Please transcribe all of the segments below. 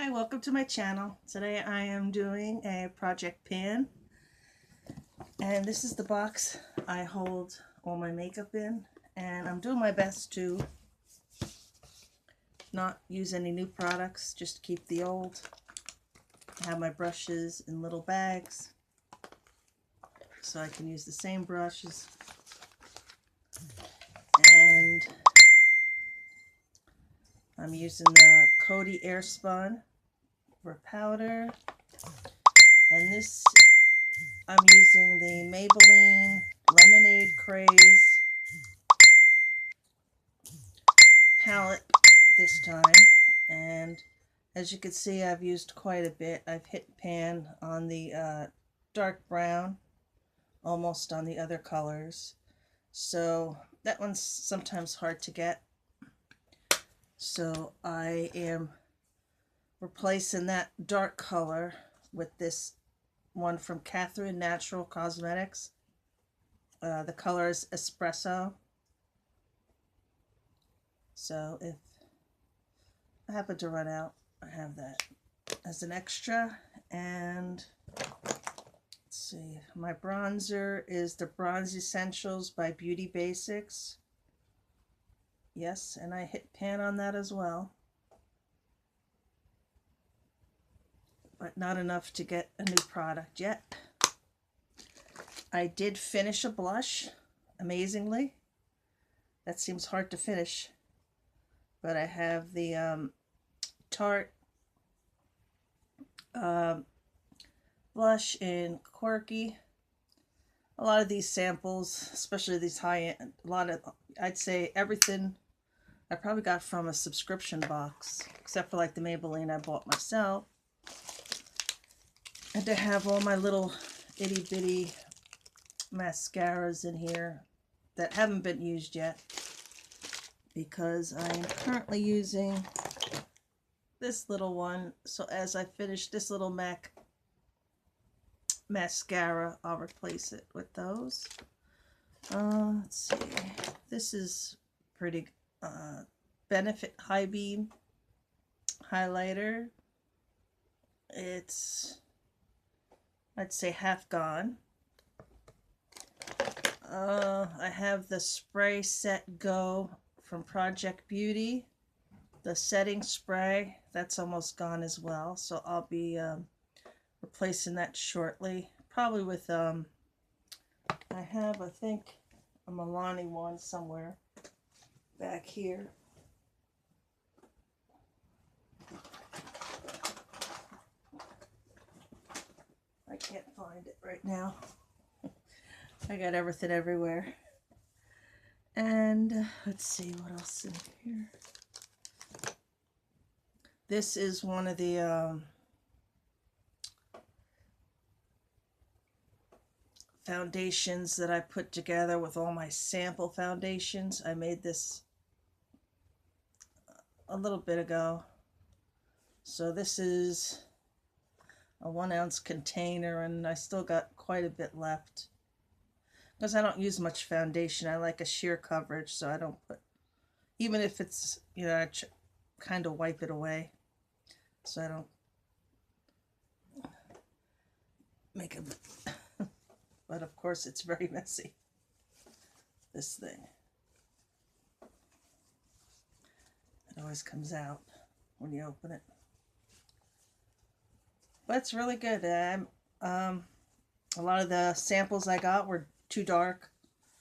Hi, welcome to my channel. Today I am doing a project pan, and this is the box I hold all my makeup in, and I'm doing my best to not use any new products, just keep the old. I have my brushes in little bags so I can use the same brushes, and I'm using the Coty Airspun for powder, and this I'm using the Maybelline Lemonade Craze palette this time, and as you can see, I've used quite a bit. I've hit pan on the dark brown, almost on the other colors, so that one's sometimes hard to get. So I am replacing that dark color with this one from Catherine Natural Cosmetics. The color is Espresso. So if I happen to run out, I have that as an extra. And let's see, my bronzer is the Bronze Essentials by Beauty Basics. Yes, and I hit pan on that as well, but not enough to get a new product yet. I did finish a blush, amazingly. That seems hard to finish, but I have the Tarte blush in Quirky. A lot of these samples, especially these high-end, I'd say everything I probably got from a subscription box, except for like the Maybelline I bought myself. And to have all my little itty-bitty mascaras in here that haven't been used yet, because I am currently using this little one. So as I finish this little MAC mascara, I'll replace it with those. Let's see. This is pretty Benefit High Beam highlighter. It's, I'd say, half gone. I have the Spray Set Go from Project Beauty. The setting spray, that's almost gone as well. So I'll be replacing that shortly. Probably with, I have, I think, a Milani one somewhere back here. I can't find it right now. I got everything everywhere. And let's see what else in here. This is one of the foundations that I put together with all my sample foundations. I made this a little bit ago. So this is a 1 ounce container, and I still got quite a bit left. Because I don't use much foundation, I like a sheer coverage, so I don't put, even if it's, you know, I kind of wipe it away, so I don't make a, but of course it's very messy, this thing. It always comes out when you open it. But it's really good. A lot of the samples I got were too dark,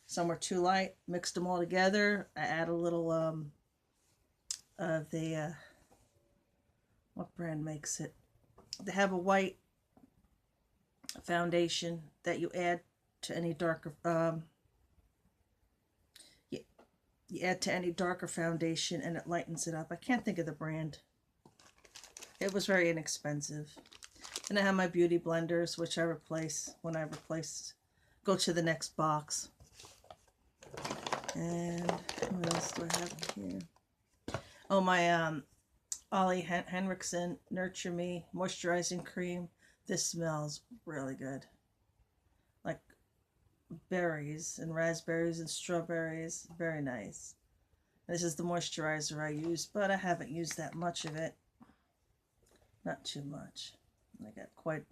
some were too light. Mixed them all together. I add a little of the what brand makes it? They have a white foundation that you add to any darker you add to any darker foundation, and it lightens it up. I can't think of the brand. It was very inexpensive. And I have my beauty blenders, which I replace when I go to the next box. And what else do I have here? Oh, my Ollie Henriksen Nurture Me Moisturizing Cream. This smells really good. Like berries and raspberries and strawberries. Very nice. This is the moisturizer I use, but I haven't used that much of it. Not too much. I got quite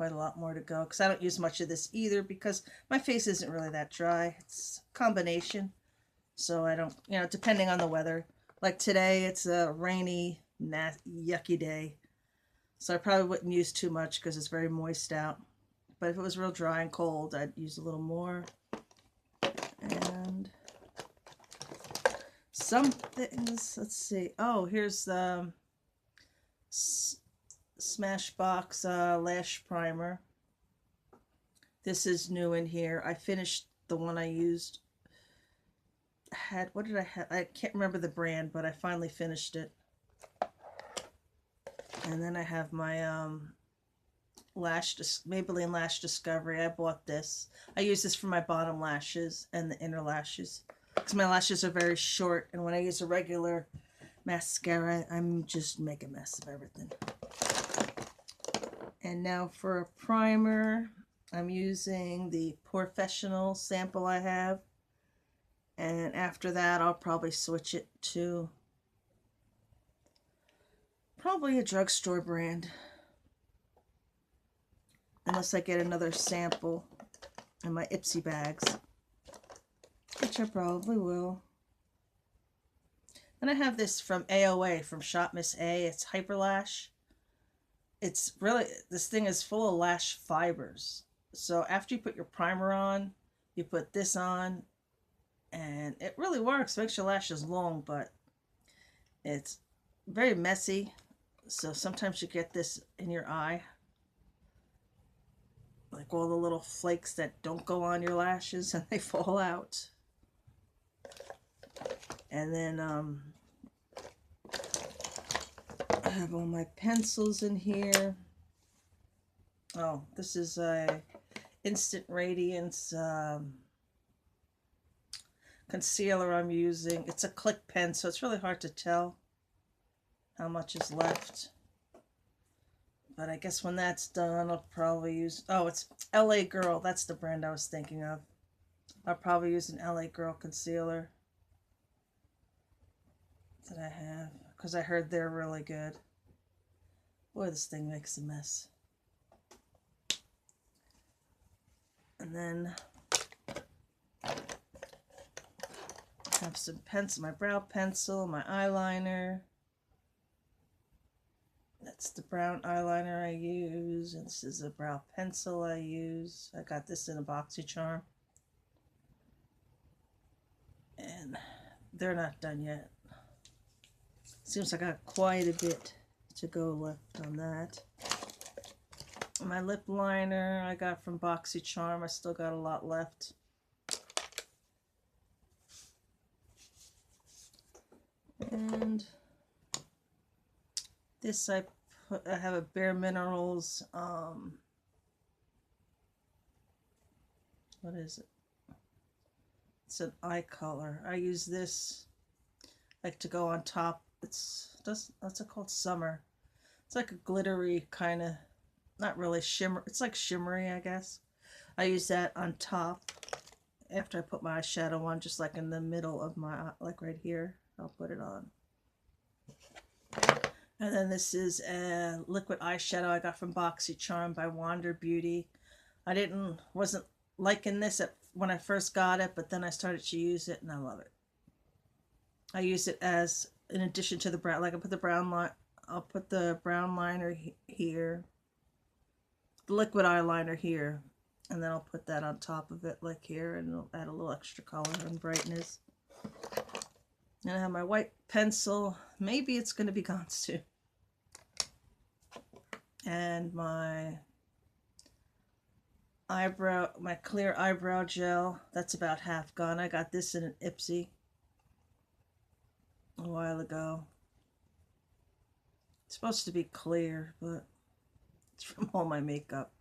a lot more to go because I don't use much of this either because my face isn't really that dry. It's a combination. So I don't, depending on the weather. Like today, it's a rainy, yucky day. So I probably wouldn't use too much because it's very moist out. But if it was real dry and cold, I'd use a little more. And some things, let's see. Oh, here's the Smashbox Lash Primer. This is new in here. I finished the one I used. What did I have? I can't remember the brand, but I finally finished it. And then I have my Maybelline Lash Discovery. I bought this. I use this for my bottom lashes and the inner lashes because my lashes are very short, and when I use a regular mascara, I'm just make a mess of everything. And now for a primer, I'm using the Professional sample I have, and after that I'll probably switch it to probably a drugstore brand. Unless I get another sample in my Ipsy bags, which I probably will. And I have this from AOA, from Shop Miss A. It's Hyperlash. It's really, this thing is full of lash fibers. So after you put your primer on, you put this on, and it really works. It makes your lashes long, but it's very messy. So sometimes you get this in your eye, like all the little flakes that don't go on your lashes and they fall out. And then I have all my pencils in here. Oh, this is a Instant Radiance concealer I'm using. It's a click pen, so it's really hard to tell how much is left. But I guess when that's done, I'll probably use... Oh, it's LA Girl. That's the brand I was thinking of. I'll probably use an LA Girl concealer that I have, because I heard they're really good. Boy, this thing makes a mess. And then I have some pencil, my brow pencil, my eyeliner. That's the brown eyeliner I use, and this is a brow pencil I use. I got this in a BoxyCharm. And they're not done yet. Seems like I got quite a bit to go left on that. My lip liner I got from BoxyCharm. I still got a lot left. And this I have a Bare Minerals, what is it? It's an eye color. I use this like to go on top. What's it called? Summer. It's like a glittery kind of, not really shimmer. It's like shimmery, I guess. I use that on top after I put my eyeshadow on, just like in the middle of my eye, like right here. I'll put it on. And then this is a liquid eyeshadow I got from BoxyCharm by Wander Beauty. Wasn't liking this when I first got it, but then I started to use it and I love it. I use it as in addition to the brown, like I'll put the brown liner here, the liquid eyeliner here, and then I'll put that on top of it like here, and it'll add a little extra color and brightness. And I have my white pencil. Maybe it's going to be gone soon. And my clear eyebrow gel. That's about half gone. I got this in an Ipsy a while ago. It's supposed to be clear, but it's from all my makeup.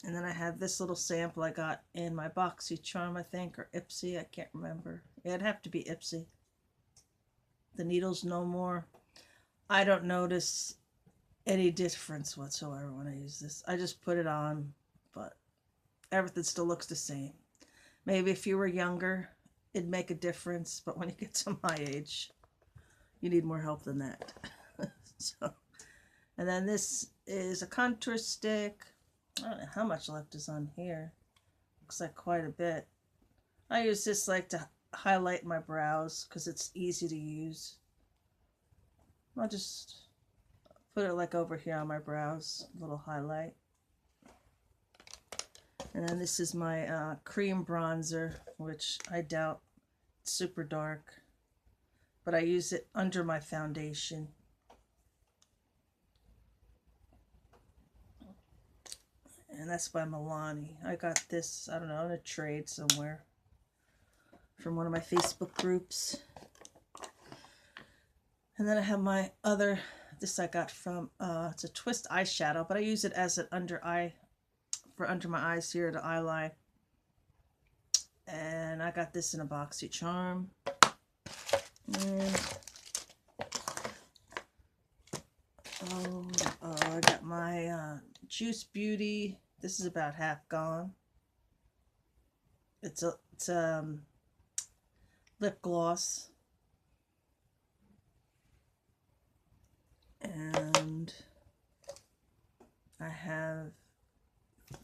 And then I have this little sample I got in my BoxyCharm, I think, or Ipsy. I can't remember. It'd have to be Ipsy. The needle's no more. I don't notice any difference whatsoever when I use this. I just put it on, but everything still looks the same. Maybe if you were younger, it'd make a difference, but when you get to my age, You need more help than that. So, and then this is a contour stick. I don't know how much left is on here. Looks like quite a bit. I use this like to highlight my brows because it's easy to use. I'll just put it like over here on my brows, a little highlight. And then this is my cream bronzer, which I doubt it's super dark, but I use it under my foundation. And that's by Milani. I got this, I don't know, in a trade somewhere from one of my Facebook groups. And then I have my other, this I got from, it's a twist eyeshadow, but I use it as an under eye, for under my eyes here, the eye line. And I got this in a BoxyCharm. And I got my Juice Beauty. This is about half gone. It's lip gloss. And I have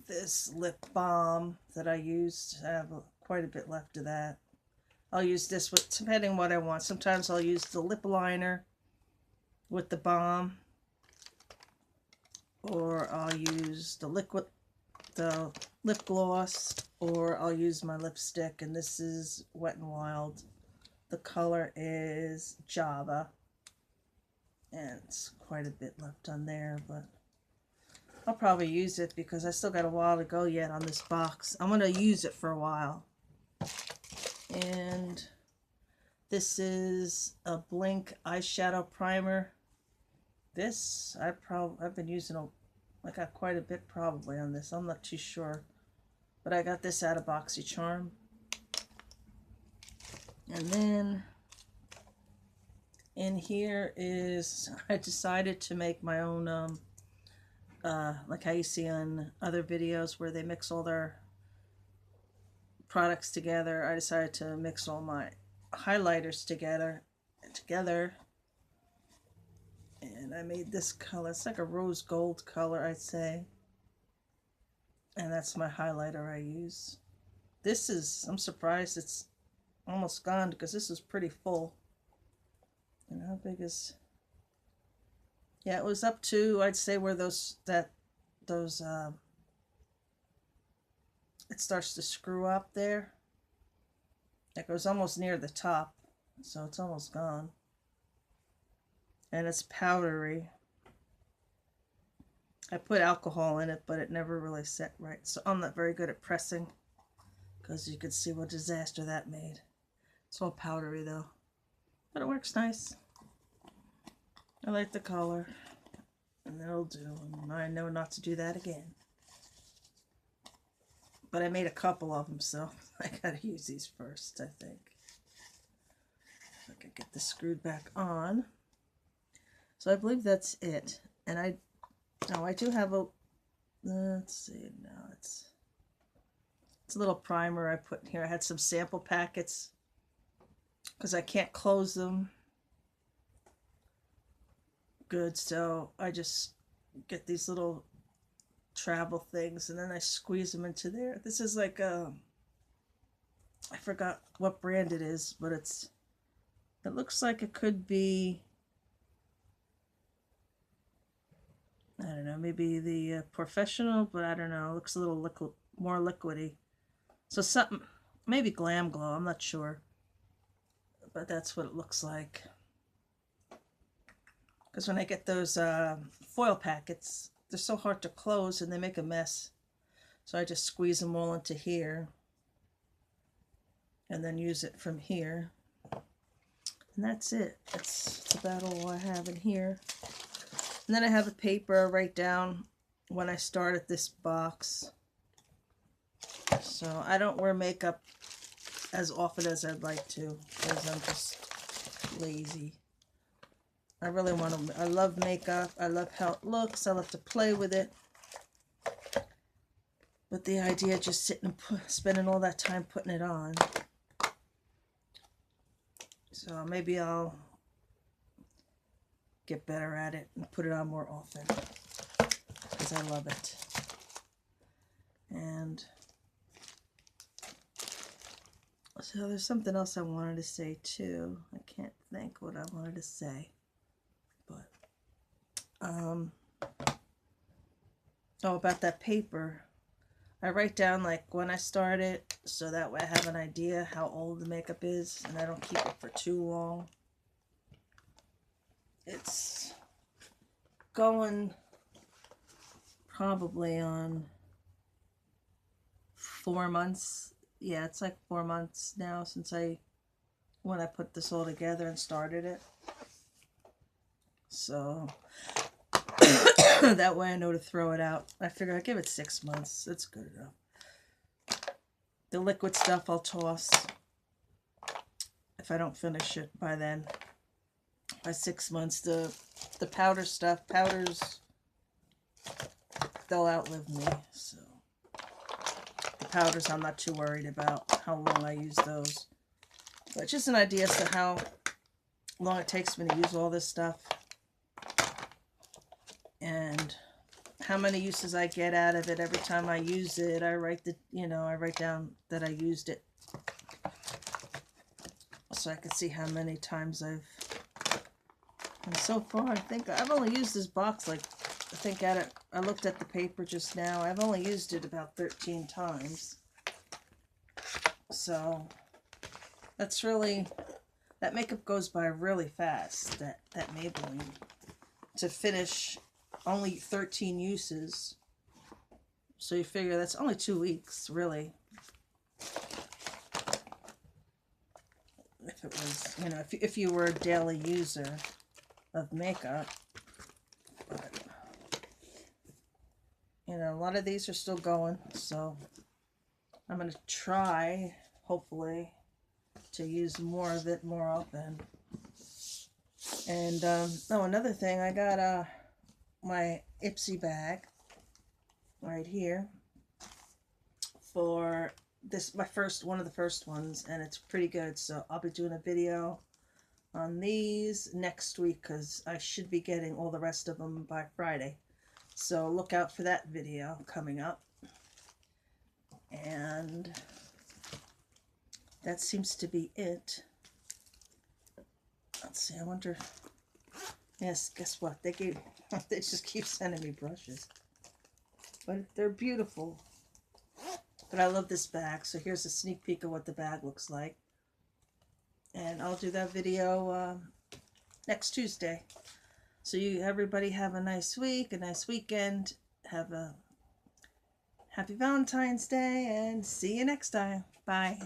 this lip balm that I used. I have quite a bit left of that. I'll use this with, depending on what I want. Sometimes I'll use the lip liner with the balm, or I'll use the lip gloss, or I'll use my lipstick. And this is Wet n Wild. The color is Java, and it's quite a bit left on there, but I'll probably use it because I still got a while to go yet on this box. I'm going to use it for a while. And this is a Blink eyeshadow primer. This I've been using I got quite a bit probably on this. I'm not too sure, but I got this out of BoxyCharm. And then in here is, I decided to make my own like how you see on other videos where they mix all their products together. I decided to mix all my highlighters together, and I made this color. It's like a rose gold color, I'd say, and that's my highlighter I use. This is, I'm surprised it's almost gone because this is pretty full. And how big is, yeah, it was up to, I'd say, where it starts to screw up there. It goes almost near the top, so it's almost gone. And it's powdery. I put alcohol in it, but it never really set right. So I'm not very good at pressing, because you could see what disaster that made. It's all powdery though, but it works nice. I like the color, and it'll do. And I know not to do that again. But I made a couple of them, so I gotta use these first, I think. I can get this screwed back on. So I believe that's it. And I do have a, let's see, no, it's a little primer I put in here. I had some sample packets because I can't close them good, so I just get these little travel things and then I squeeze them into there. This is like I forgot what brand it is, but it looks like it could be, I don't know, maybe the Professional, but I don't know. It looks a little more liquidy. So something, maybe Glam Glow, I'm not sure. But that's what it looks like. Because when I get those foil packets, they're so hard to close and they make a mess. So I just squeeze them all into here and then use it from here. And that's it. That's about all I have in here. And then I have a paper I write down when I started this box. So I don't wear makeup as often as I'd like to because I'm just lazy. I really want to, I love makeup. I love how it looks. I love to play with it. But the idea of just sitting and spending all that time putting it on. So maybe I'll get better at it and put it on more often because I love it. And so there's something else I wanted to say too. I can't think what I wanted to say, but oh, about that paper. I write down like when I started, so that way I have an idea how old the makeup is and I don't keep it for too long. It's going probably on 4 months. Yeah, it's like 4 months now since when I put this all together and started it. So that way I know to throw it out. I figure I'd give it 6 months. It's good enough. The liquid stuff I'll toss if I don't finish it by then. By 6 months, the powder stuff, powders, they'll outlive me. So the powders, I'm not too worried about how long I use those. But just an idea as to how long it takes me to use all this stuff. And how many uses I get out of it every time I use it. I write I write down that I used it, so I can see how many times I've. And so far, I think I've only used this box I looked at the paper just now. I've only used it about 13 times. So that's really, that makeup goes by really fast. That Maybelline, to finish only 13 uses. So you figure that's only 2 weeks, really. If it was, if you were a daily user of makeup. But, a lot of these are still going, so I'm going to try, hopefully, to use more of it more often. And, another thing, I got my Ipsy bag right here for this, one of the first ones, and it's pretty good. So I'll be doing a video on these next week because I should be getting all the rest of them by Friday. So look out for that video coming up. And that seems to be it. Let's see, I wonder. Yes, guess what? They just keep sending me brushes. But they're beautiful. But I love this bag. So here's a sneak peek of what the bag looks like. And I'll do that video next Tuesday. So everybody have a nice week, a nice weekend. Have a happy Valentine's Day, and see you next time. Bye.